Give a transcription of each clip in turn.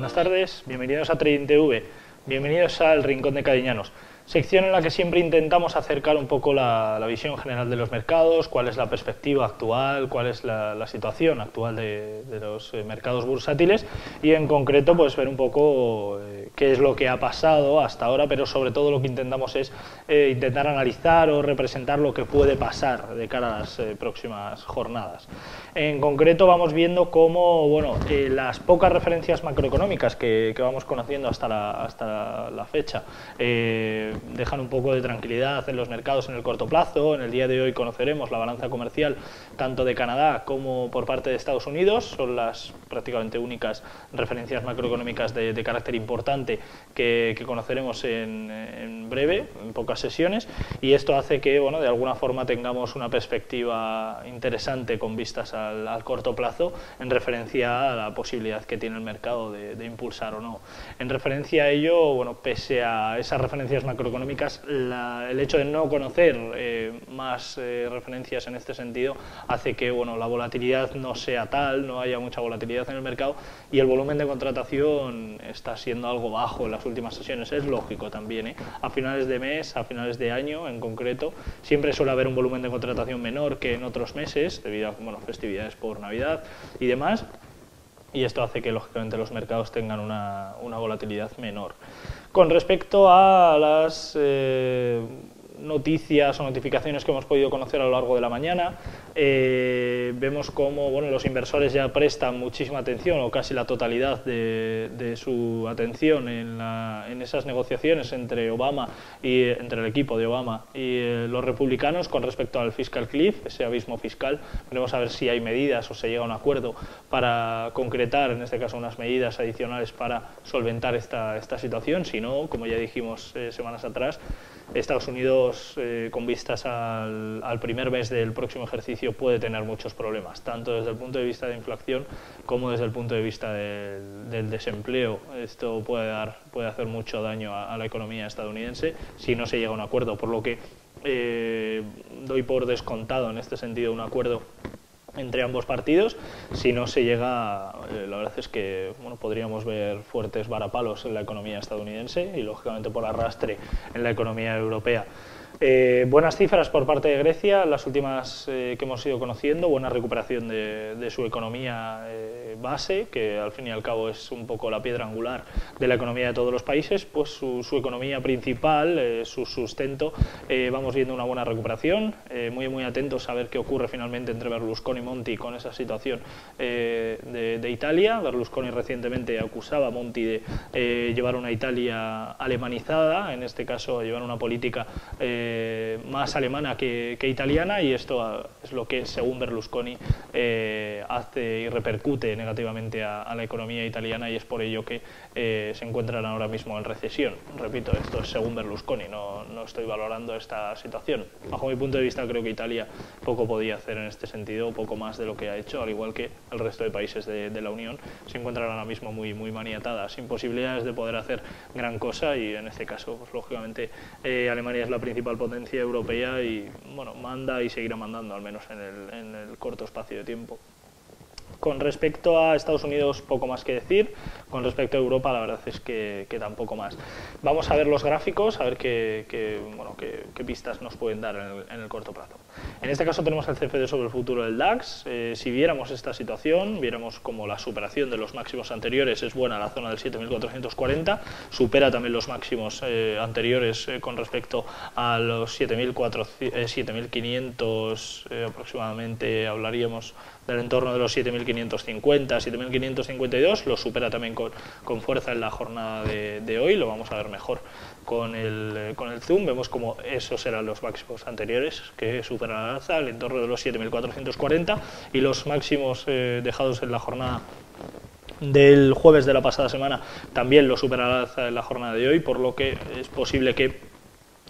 Buenas tardes, bienvenidos a TradingTV, bienvenidos al Rincón de Cadiñanos, sección en la que siempre intentamos acercar un poco la visión general de los mercados, cuál es la perspectiva actual, cuál es la situación actual de los mercados bursátiles y en concreto pues ver un poco qué es lo que ha pasado hasta ahora, pero sobre todo lo que intentamos es intentar analizar o representar lo que puede pasar de cara a las próximas jornadas. En concreto vamos viendo cómo las pocas referencias macroeconómicas que vamos conociendo hasta la fecha dejan un poco de tranquilidad en los mercados en el corto plazo. En el día de hoy conoceremos la balanza comercial tanto de Canadá como por parte de Estados Unidos, son las prácticamente únicas referencias macroeconómicas de carácter importante que conoceremos en breve, en pocas sesiones, y esto hace que de alguna forma tengamos una perspectiva interesante con vistas al corto plazo en referencia a la posibilidad que tiene el mercado de impulsar o no. En referencia a ello, pese a esas referencias macroeconómicas, el hecho de no conocer más referencias en este sentido hace que la volatilidad no sea tal, no haya mucha volatilidad en el mercado y el volumen de contratación está siendo algo bajo en las últimas sesiones. Es lógico también, a finales de mes, a finales de año en concreto, siempre suele haber un volumen de contratación menor que en otros meses debido a festividades por Navidad y demás, y esto hace que lógicamente los mercados tengan una volatilidad menor. Con respecto a las noticias o notificaciones que hemos podido conocer a lo largo de la mañana, vemos cómo los inversores ya prestan muchísima atención o casi la totalidad de su atención en esas negociaciones entre el equipo de Obama y los republicanos con respecto al fiscal cliff, ese abismo fiscal. Veremos a ver si hay medidas o se llega a un acuerdo para concretar, en este caso, unas medidas adicionales para solventar esta situación. Si no, como ya dijimos semanas atrás, Estados Unidos, con vistas al primer mes del próximo ejercicio, puede tener muchos problemas, tanto desde el punto de vista de inflación como desde el punto de vista del desempleo. Esto puede hacer mucho daño a la economía estadounidense si no se llega a un acuerdo, por lo que doy por descontado en este sentido un acuerdo entre ambos partidos. Si no se llega, la verdad es que podríamos ver fuertes varapalos en la economía estadounidense y lógicamente por arrastre en la economía europea. Buenas cifras por parte de Grecia, las últimas que hemos ido conociendo, buena recuperación de su economía base, que al fin y al cabo es un poco la piedra angular de la economía de todos los países, pues su economía principal, su sustento, vamos viendo una buena recuperación, muy atentos a ver qué ocurre finalmente entre Berlusconi y Monti con esa situación de Italia. Berlusconi recientemente acusaba a Monti de llevar una Italia alemanizada, en este caso llevar una política más alemana que italiana, y esto es lo que, según Berlusconi, hace y repercute negativamente a la economía italiana, y es por ello que se encuentran ahora mismo en recesión. Repito, esto es según Berlusconi, no estoy valorando esta situación. Bajo mi punto de vista, creo que Italia poco podía hacer en este sentido, poco más de lo que ha hecho, al igual que el resto de países de la Unión se encuentran ahora mismo muy maniatadas, sin posibilidades de poder hacer gran cosa, y en este caso, pues, lógicamente, Alemania es la principal potencia europea y manda y seguirá mandando, al menos en el corto espacio de tiempo. Con respecto a Estados Unidos, poco más que decir. Con respecto a Europa, la verdad es que tampoco más. Vamos a ver los gráficos, a ver qué pistas nos pueden dar en el corto plazo. En este caso tenemos el CFD sobre el futuro del DAX. Si viéramos esta situación, viéramos como la superación de los máximos anteriores es buena, la zona del 7.440, supera también los máximos anteriores con respecto a los 7.500 aproximadamente, hablaríamos del entorno de los 7.550, 7.552, lo supera también con fuerza en la jornada de hoy, lo vamos a ver mejor con el zoom. Vemos como esos eran los máximos anteriores que superan al alza, el entorno de los 7.440, y los máximos dejados en la jornada del jueves de la pasada semana también lo supera al alza en la jornada de hoy, por lo que es posible que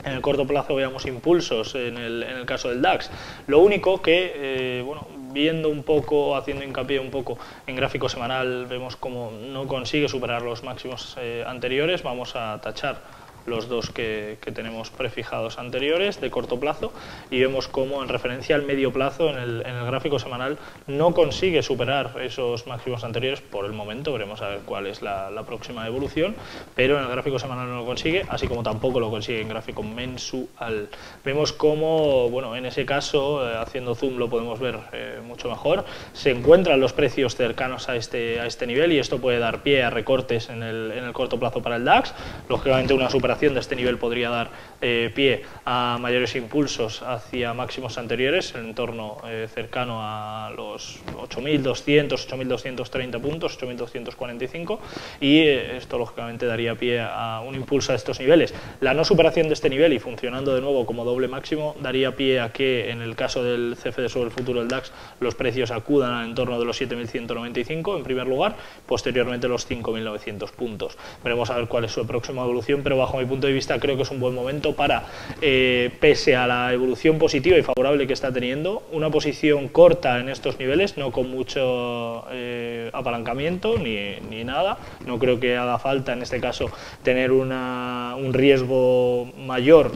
en el corto plazo veamos impulsos en el caso del DAX. Lo único que, viendo un poco, haciendo hincapié un poco en gráfico semanal, vemos como no consigue superar los máximos anteriores. Vamos a tachar los dos que tenemos prefijados anteriores de corto plazo, y vemos cómo en referencia al medio plazo en el gráfico semanal no consigue superar esos máximos anteriores por el momento. Veremos a ver cuál es la próxima evolución, pero en el gráfico semanal no lo consigue, así como tampoco lo consigue en gráfico mensual. Vemos cómo, bueno, en ese caso, haciendo zoom lo podemos ver mucho mejor, se encuentran los precios cercanos a este nivel, y esto puede dar pie a recortes en el corto plazo para el DAX. Lógicamente una superación de este nivel podría dar pie a mayores impulsos hacia máximos anteriores, en entorno cercano a los 8.200, 8.230 puntos, 8.245, y esto lógicamente daría pie a un impulso a estos niveles. La no superación de este nivel y funcionando de nuevo como doble máximo daría pie a que en el caso del CFD sobre el futuro del DAX los precios acudan al entorno de los 7.195 en primer lugar, posteriormente los 5.900 puntos. Veremos a ver cuál es su próxima evolución, pero bajo mi punto de vista creo que es un buen momento para, pese a la evolución positiva y favorable que está teniendo, una posición corta en estos niveles, no con mucho apalancamiento ni nada. No creo que haga falta en este caso tener un riesgo mayor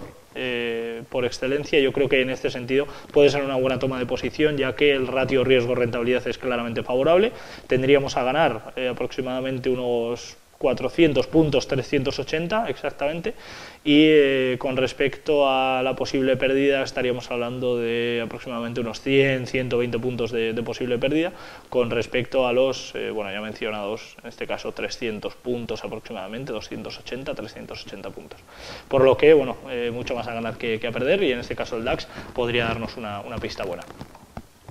por excelencia. Yo creo que en este sentido puede ser una buena toma de posición, ya que el ratio riesgo-rentabilidad es claramente favorable. Tendríamos a ganar aproximadamente unos 400 puntos, 380 exactamente, y con respecto a la posible pérdida estaríamos hablando de aproximadamente unos 100, 120 puntos de posible pérdida, con respecto a los, bueno, ya mencionados, en este caso 300 puntos aproximadamente, 280, 380 puntos. Por lo que, bueno, mucho más a ganar que a perder, y en este caso el DAX podría darnos una pista buena.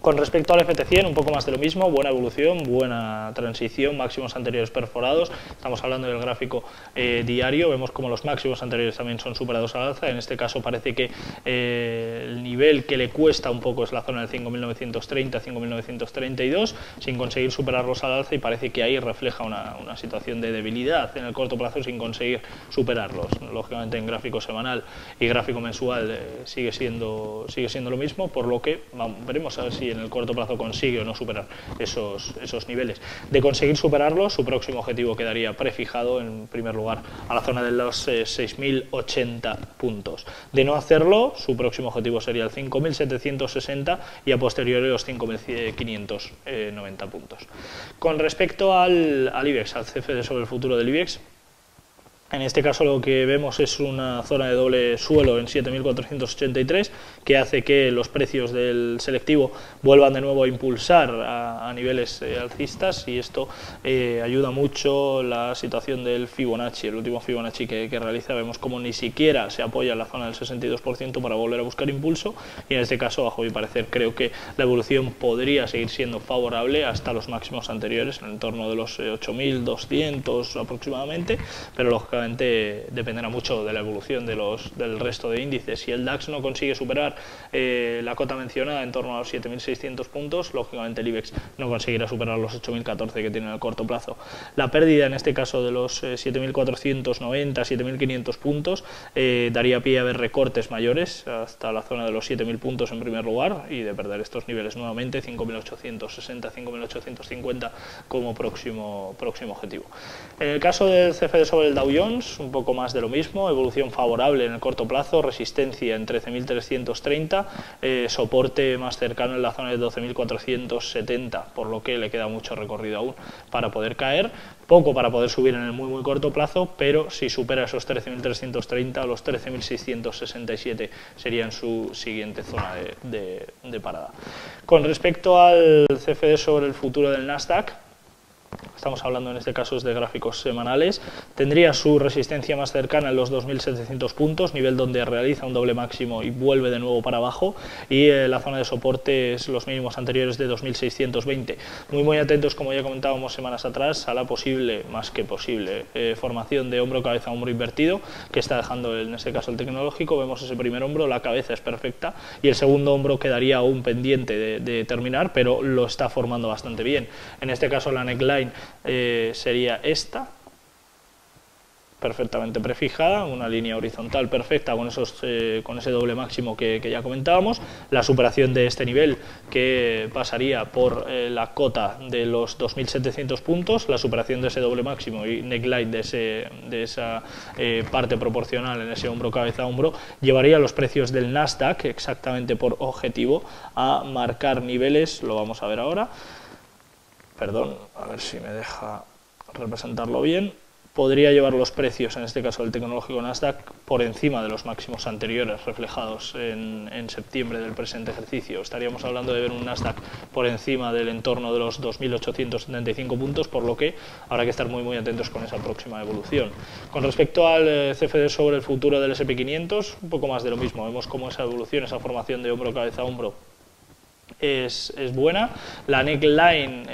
Con respecto al FT100, un poco más de lo mismo, buena evolución, buena transición, máximos anteriores perforados. Estamos hablando del gráfico diario, vemos como los máximos anteriores también son superados al alza. En este caso parece que el nivel que le cuesta un poco es la zona del 5.930, 5.932, sin conseguir superarlos al alza, y parece que ahí refleja una situación de debilidad en el corto plazo sin conseguir superarlos. Lógicamente en gráfico semanal y gráfico mensual sigue siendo lo mismo, por lo que veremos a ver si en el corto plazo consigue o no superar esos niveles. De conseguir superarlos, su próximo objetivo quedaría prefijado en primer lugar a la zona de los 6.080 puntos. De no hacerlo, su próximo objetivo sería el 5.760 y a posteriori los 5.590 puntos. Con respecto al IBEX, al CFD sobre el futuro del IBEX, en este caso lo que vemos es una zona de doble suelo en 7.483, que hace que los precios del selectivo vuelvan de nuevo a impulsar a niveles alcistas, y esto ayuda mucho la situación del Fibonacci. El último Fibonacci que realiza, vemos como ni siquiera se apoya en la zona del 62% para volver a buscar impulso, y en este caso, bajo mi parecer, creo que la evolución podría seguir siendo favorable hasta los máximos anteriores, en torno de los 8.200 aproximadamente, pero lógicamente dependerá mucho de la evolución del resto de índices. Si el DAX no consigue superar la cota mencionada en torno a los 7.600 puntos, lógicamente el IBEX no conseguirá superar los 8.014 que tiene en el corto plazo. La pérdida en este caso de los 7.490, 7.500 puntos daría pie a ver recortes mayores hasta la zona de los 7.000 puntos en primer lugar, y de perder estos niveles nuevamente, 5.860, 5.850 como próximo objetivo. En el caso del CFD sobre el Dow Jones, un poco más de lo mismo, evolución favorable en el corto plazo, resistencia en 13.330, soporte más cercano en la zona de 12.470, por lo que le queda mucho recorrido aún para poder caer, poco para poder subir en el muy corto plazo, pero si supera esos 13.330, los 13.667 serían su siguiente zona de parada. Con respecto al CFD sobre el futuro del Nasdaq, estamos hablando en este caso de gráficos semanales, tendría su resistencia más cercana en los 2.700 puntos, nivel donde realiza un doble máximo y vuelve de nuevo para abajo, y la zona de soporte es los mínimos anteriores de 2.620. Muy atentos, como ya comentábamos semanas atrás, a la posible, más que posible, formación de hombro-cabeza-hombro invertido que está dejando en este caso el tecnológico. Vemos ese primer hombro, la cabeza es perfecta, y el segundo hombro quedaría aún pendiente de terminar, pero lo está formando bastante bien. En este caso la neckline sería esta, perfectamente prefijada, una línea horizontal perfecta con ese doble máximo que ya comentábamos, la superación de este nivel que pasaría por la cota de los 2.700 puntos, la superación de ese doble máximo y neckline de esa parte proporcional en ese hombro cabeza hombro, llevaría los precios del Nasdaq exactamente por objetivo a marcar niveles, lo vamos a ver ahora, perdón, a ver si me deja representarlo bien. Podría llevar los precios, en este caso del tecnológico Nasdaq, por encima de los máximos anteriores reflejados en septiembre del presente ejercicio. Estaríamos hablando de ver un Nasdaq por encima del entorno de los 2.875 puntos, por lo que habrá que estar muy atentos con esa próxima evolución. Con respecto al CFD sobre el futuro del S&P 500, un poco más de lo mismo. Vemos cómo esa evolución, esa formación de hombro, cabeza, hombro, es buena. La neckline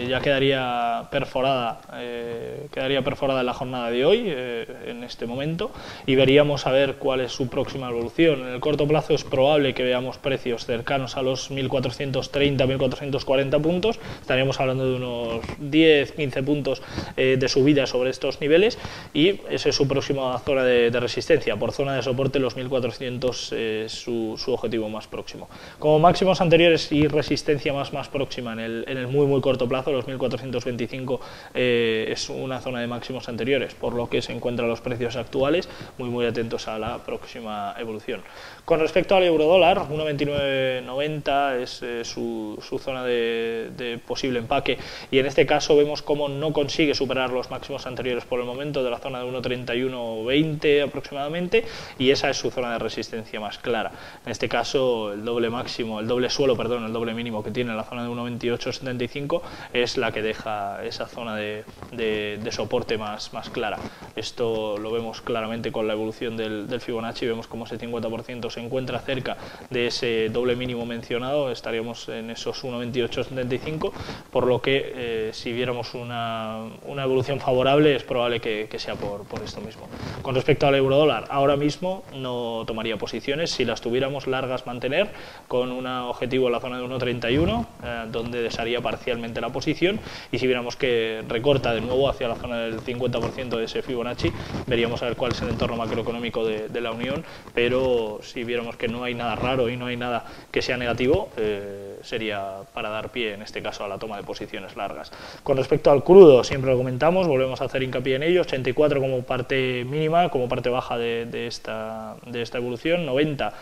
ya quedaría perforada en la jornada de hoy, en este momento, y veríamos a ver cuál es su próxima evolución. En el corto plazo es probable que veamos precios cercanos a los 1.430, 1.440 puntos, estaríamos hablando de unos 10-15 puntos de subida sobre estos niveles, y esa es su próxima zona de resistencia. Por zona de soporte los 1.400 su objetivo más próximo. Como máximos anteriores y resistencia más próxima en el muy corto plazo, los 1.425 es una zona de máximos anteriores, por lo que se encuentran los precios actuales, muy atentos a la próxima evolución. Con respecto al euro-dólar, 1.2990 es su zona de posible empaque, y en este caso vemos cómo no consigue superar los máximos anteriores por el momento, de la zona de 1.3120 aproximadamente, y esa es su zona de resistencia más clara. En este caso el doble mínimo que tiene la zona de 1.2875 es la que deja esa zona de soporte más clara. Esto lo vemos claramente con la evolución del Fibonacci, vemos como ese 50% se encuentra cerca de ese doble mínimo mencionado, estaríamos en esos 1.2875, por lo que si viéramos una evolución favorable es probable que sea por esto mismo. Con respecto al euro dólar, ahora mismo no tomaría posiciones. Si las tuviéramos largas, mantener con un objetivo en la zona de 1.31, donde desharía parcialmente la posición, y si viéramos que recorta de nuevo hacia la zona del 50% de ese Fibonacci, veríamos a ver cuál es el entorno macroeconómico de la Unión, pero si viéramos que no hay nada raro y no hay nada que sea negativo, sería para dar pie en este caso a la toma de posiciones largas. Con respecto al crudo, siempre lo comentamos, volvemos a hacer hincapié en ello, 84 como parte mínima, como parte baja de esta evolución, 90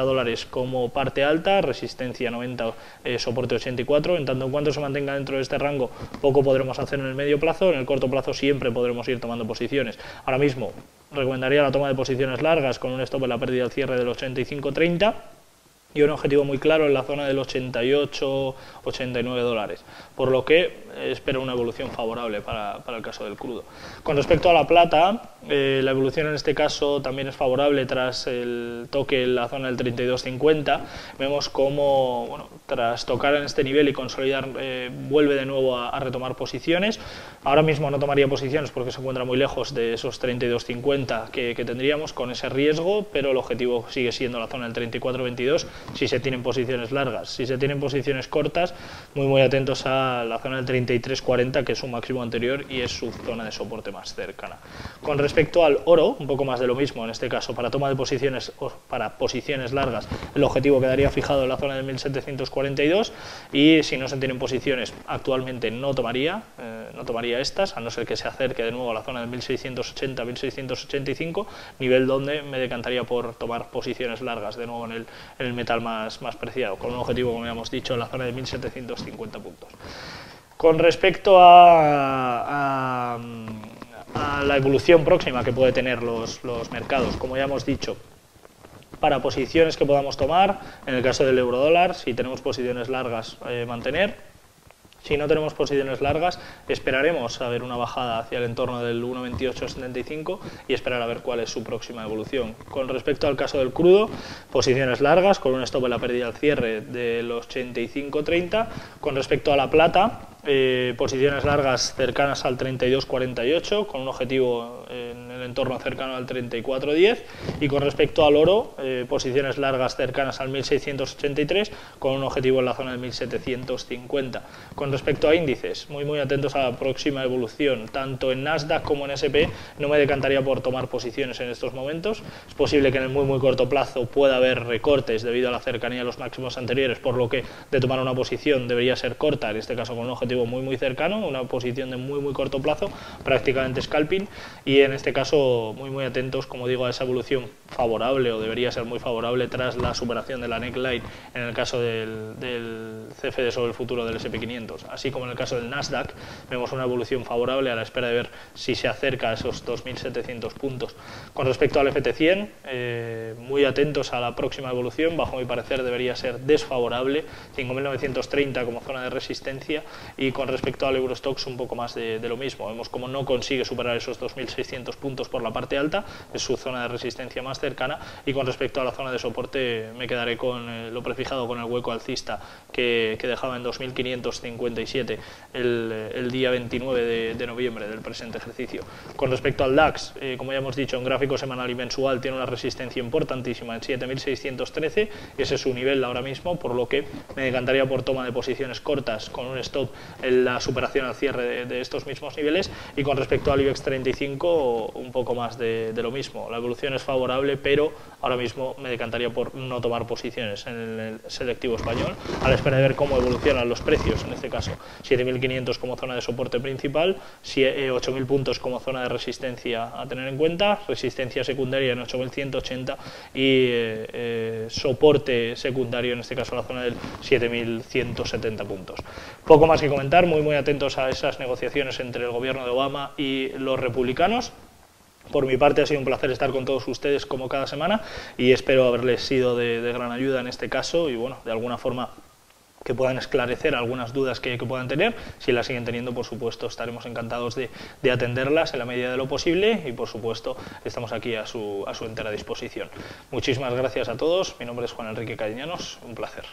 dólares como parte alta, resistencia 90, soporte 84, en tanto en cuanto se mantenga dentro de este rango, poco podremos hacer en el medio plazo, en el corto plazo siempre podremos ir tomando posiciones. Ahora mismo recomendaría la toma de posiciones largas con un stop en la pérdida al cierre del 85.30 y un objetivo muy claro en la zona del 88-89 dólares, por lo que espero una evolución favorable para el caso del crudo. Con respecto a la plata, la evolución en este caso también es favorable tras el toque en la zona del 32.50. Vemos cómo, bueno, tras tocar en este nivel y consolidar, vuelve de nuevo a retomar posiciones. Ahora mismo no tomaría posiciones porque se encuentra muy lejos de esos 32.50 que tendríamos con ese riesgo, pero el objetivo sigue siendo la zona del 34.22 si se tienen posiciones largas. Si se tienen posiciones cortas, muy atentos a la zona del 33.40, que es su máximo anterior y es su zona de soporte más cercana. Con respecto al oro, un poco más de lo mismo en este caso, para toma de posiciones o para posiciones largas, el objetivo quedaría fijado en la zona del 1742, y si no se tienen posiciones actualmente no tomaría estas, a no ser que se acerque de nuevo a la zona del 1680-1685, nivel donde me decantaría por tomar posiciones largas de nuevo en el metal más preciado, con un objetivo, como habíamos dicho, en la zona de 1750 puntos. Con respecto a la evolución próxima que puede tener los mercados, como ya hemos dicho, para posiciones que podamos tomar, en el caso del euro dólar, si tenemos posiciones largas, mantener. Si no tenemos posiciones largas, esperaremos a ver una bajada hacia el entorno del 1.2875 y esperar a ver cuál es su próxima evolución. Con respecto al caso del crudo, posiciones largas con un stop en la pérdida al cierre del 85.30. Con respecto a la plata, posiciones largas cercanas al 32,48 con un objetivo en el entorno cercano al 34,10, y con respecto al oro, posiciones largas cercanas al 1683 con un objetivo en la zona de 1750. Con respecto a índices, muy atentos a la próxima evolución, tanto en Nasdaq como en S&P. No me decantaría por tomar posiciones en estos momentos. Es posible que en el muy corto plazo pueda haber recortes debido a la cercanía de los máximos anteriores, por lo que de tomar una posición debería ser corta, en este caso con un objetivo muy cercano, una posición de muy corto plazo, prácticamente scalping, y en este caso muy atentos, como digo, a esa evolución favorable, o debería ser muy favorable, tras la superación de la neckline en el caso del CFD sobre el futuro del S&P 500, así como en el caso del Nasdaq. Vemos una evolución favorable a la espera de ver si se acerca a esos 2.700 puntos. Con respecto al FT100, muy atentos a la próxima evolución. Bajo mi parecer debería ser desfavorable, 5.930 como zona de resistencia, y con respecto al Eurostoxx un poco más de lo mismo. Vemos como no consigue superar esos 2.600 puntos por la parte alta, es su zona de resistencia más cercana, y con respecto a la zona de soporte me quedaré con lo prefijado con el hueco alcista que dejaba en 2.557 el día 29 de noviembre del presente ejercicio. Con respecto al DAX, como ya hemos dicho, en gráfico semanal y mensual tiene una resistencia importantísima en 7.613, ese es su nivel ahora mismo, por lo que me decantaría por toma de posiciones cortas con un stop en la superación al cierre de estos mismos niveles. Y con respecto al IBEX 35, un poco más de lo mismo. La evolución es favorable, pero ahora mismo me decantaría por no tomar posiciones en el selectivo español, a la espera de ver cómo evolucionan los precios, en este caso 7.500 como zona de soporte principal, 8.000 puntos como zona de resistencia a tener en cuenta, resistencia secundaria en 8.180 y soporte secundario, en este caso la zona del 7.170 puntos. Poco más que comentar, muy atentos a esas negociaciones entre el gobierno de Obama y los republicanos. Por mi parte ha sido un placer estar con todos ustedes como cada semana, y espero haberles sido de gran ayuda en este caso, y bueno, de alguna forma que puedan esclarecer algunas dudas que puedan tener. Si las siguen teniendo, por supuesto, estaremos encantados de atenderlas en la medida de lo posible, y por supuesto estamos aquí a su entera disposición. Muchísimas gracias a todos, mi nombre es Juan Enrique Cariñanos, un placer.